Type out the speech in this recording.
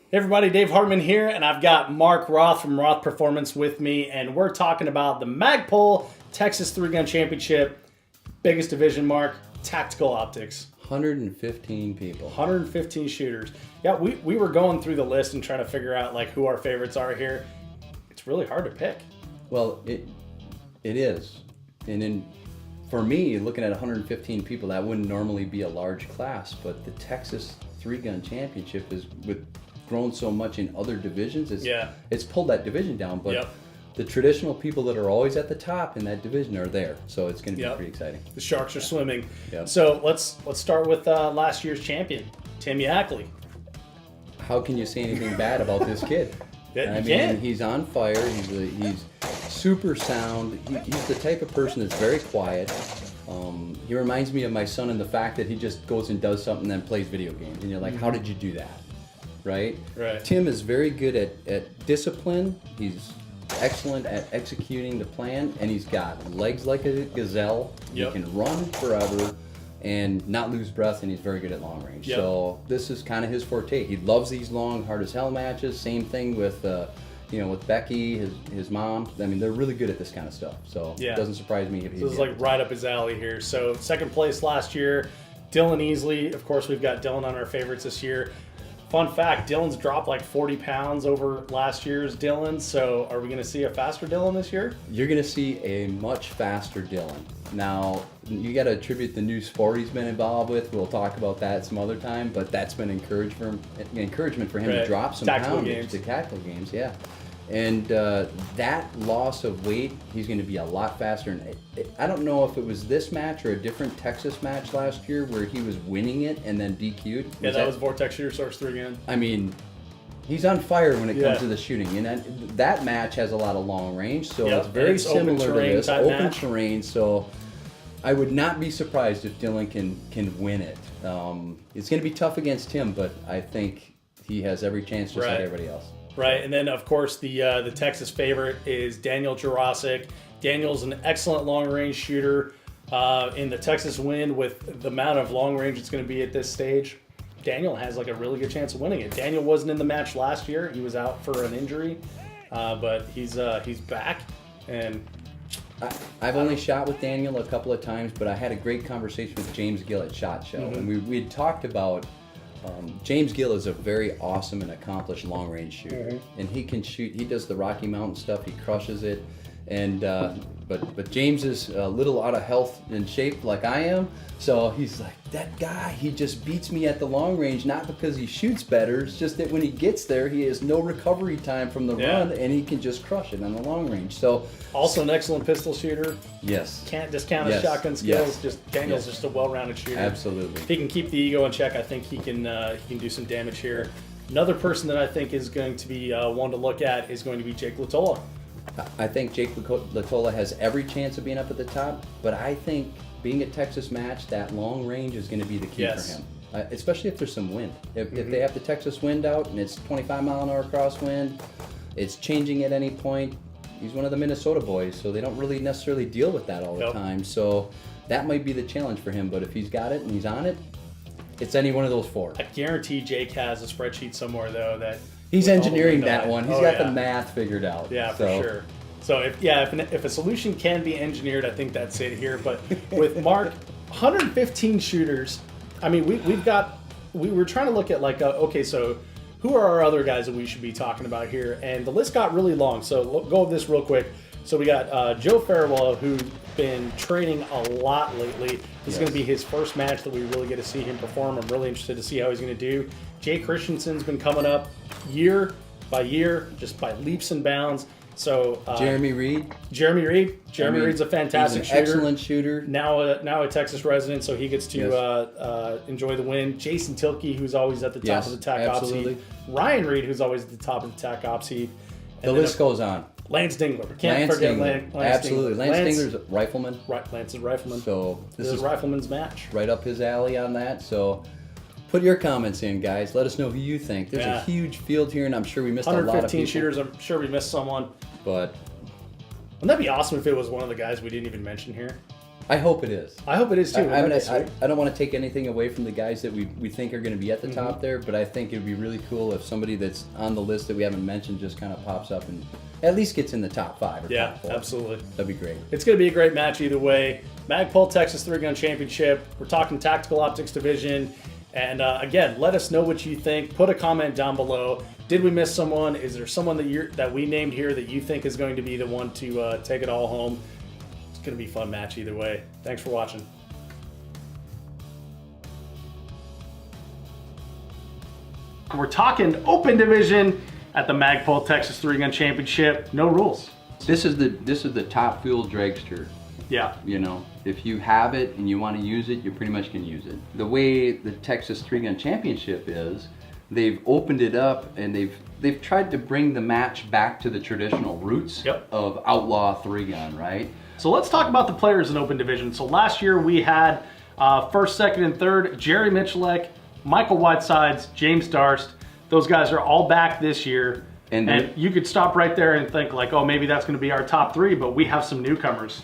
Hey everybody, Dave Hartman here, and I've got Mark Roth from Roth Performance with me, and we're talking about the Magpul Texas 3-Gun Championship, biggest division, Mark, tactical optics. 115 people. 115 shooters. Yeah, we were going through the list and trying to figure out like who our favorites are here. It's really hard to pick. Well, it is. And for me, looking at 115 people, that wouldn't normally be a large class, but the Texas 3-Gun Championship is grown so much in other divisions. It's pulled that division down, but the traditional people that are always at the top in that division are there, so it's going to be pretty exciting. The Sharks are swimming. So let's start with last year's champion, Tim Yackley. How can you say anything bad about this kid? I mean, he's on fire. He's super sound. He's the type of person that's very quiet. He reminds me of my son in the fact that he just goes and does something and then plays video games, and you're like, how did you do that? Right? Tim is very good at discipline. He's excellent at executing the plan, and he's got legs like a gazelle. He can run forever and not lose breath, and he's very good at long range. So this is kind of his forte. He loves these long, hard as hell matches. Same thing with with Becky, his mom. I mean, they're really good at this kind of stuff. So it doesn't surprise me if he's. This is like right up his alley here. So second place last year, Dylan Easley. Of course, we've got Dylan on our favorites this year. Fun fact, Dylan's dropped like 40 pounds over last year's Dylan, so are we going to see a faster Dylan this year? You're going to see a much faster Dylan. Now, you got to attribute the new sport he's been involved with. We'll talk about that some other time, but that's been encouragement for him to drop some poundage to tactical games, And that loss of weight, he's going to be a lot faster. And I don't know if it was this match or a different Texas match last year where he was winning it and then DQ'd. Yeah, that was Vortex Shooter Source 3 again. I mean, he's on fire when it comes to the shooting. And that match has a lot of long range, so it's very similar to this. Open terrain, so I would not be surprised if Dylan can win it. It's going to be tough against him, but I think he has every chance just like everybody else. Right, and then of course the Texas favorite is Daniel Jurasic. Daniel's an excellent long-range shooter. In the Texas wind, with the amount of long range it's going to be at this stage, Daniel has like a really good chance of winning it. Daniel wasn't in the match last year; he was out for an injury, but he's back. And I've only shot with Daniel a couple of times, but I had a great conversation with James Gill at SHOT Show, and we had talked about. James Gill is a very awesome and accomplished long-range shooter, and he can shoot. He does the Rocky Mountain stuff. He crushes it, and but James is a little out of health and shape like I am. So he's like, that guy. He just beats me at the long range, not because he shoots better. It's just that when he gets there, he has no recovery time from the run, and he can just crush it on the long range. So also an excellent pistol shooter. Yes. Can't discount his shotgun skills. Just Daniel's just a well-rounded shooter. Absolutely. If he can keep the ego in check, I think he can do some damage here. Another person that I think is going to be one to look at is going to be Jake Latola. I think Jake Latola has every chance of being up at the top, but I think being a Texas match, that long range is going to be the key for him, especially if there's some wind. If they have the Texas wind out and it's 25 mile an hour crosswind, it's changing at any point. He's one of the Minnesota boys, so they don't really necessarily deal with that all the time. So that might be the challenge for him, but if he's got it and he's on it, it's any one of those four. I guarantee Jake has a spreadsheet somewhere, though, that he's engineering that one. He's got the math figured out. Yeah, for sure. So if a solution can be engineered, I think that's it here. But with Mark, 115 shooters. I mean, we were trying to look at like okay, so who are our other guys that we should be talking about here? And the list got really long. So go over this real quick. So we got Joe Farewell, who's been training a lot lately. This is going to be his first match that we really get to see him perform. I'm really interested to see how he's going to do. Jay Christensen's been coming up year by year, just by leaps and bounds. So Jeremy Reed. Reed's a fantastic shooter. Excellent shooter. Now a Texas resident, so he gets to enjoy the win. Jason Tilkey, who's always at the top of the TAC Ops heap. Ryan Reed, who's always at the top of the TAC Ops heap. The list goes on. Lance Dingler. Can't forget Lance Absolutely. Dingler. Lance Dingler's a rifleman. Lance is a rifleman. So this is Rifleman's match. Right up his alley on that. So put your comments in, guys. Let us know who you think. There's a huge field here, and I'm sure we missed a lot of people. 115 shooters. I'm sure we missed someone. But wouldn't that be awesome if it was one of the guys we didn't even mention here? I hope it is. I hope it is too. I don't want to take anything away from the guys that we think are going to be at the top there, but I think it would be really cool if somebody that's on the list that we haven't mentioned just kind of pops up and at least gets in the top 5 or top 4. Absolutely. That'd be great. It's going to be a great match either way. Magpul Texas 3-Gun Championship. We're talking Tactical Optics Division. And again, let us know what you think. Put a comment down below. Did we miss someone? Is there someone that we named here that you think is going to be the one to take it all home? It's going to be a fun match either way. Thanks for watching. We're talking open division at the Magpul Texas 3-Gun Championship. No rules. This is the top fuel dragster. Yeah. You know, if you have it and you want to use it, you pretty much can use it. The way the Texas 3-Gun Championship is, they've opened it up and they've tried to bring the match back to the traditional roots of outlaw 3-gun, right? So let's talk about the players in open division. So last year we had first, second, and third, Jerry Michalek, Michael Whitesides, James Darst. Those guys are all back this year. And you could stop right there and think like, oh, maybe that's going to be our top 3, but we have some newcomers.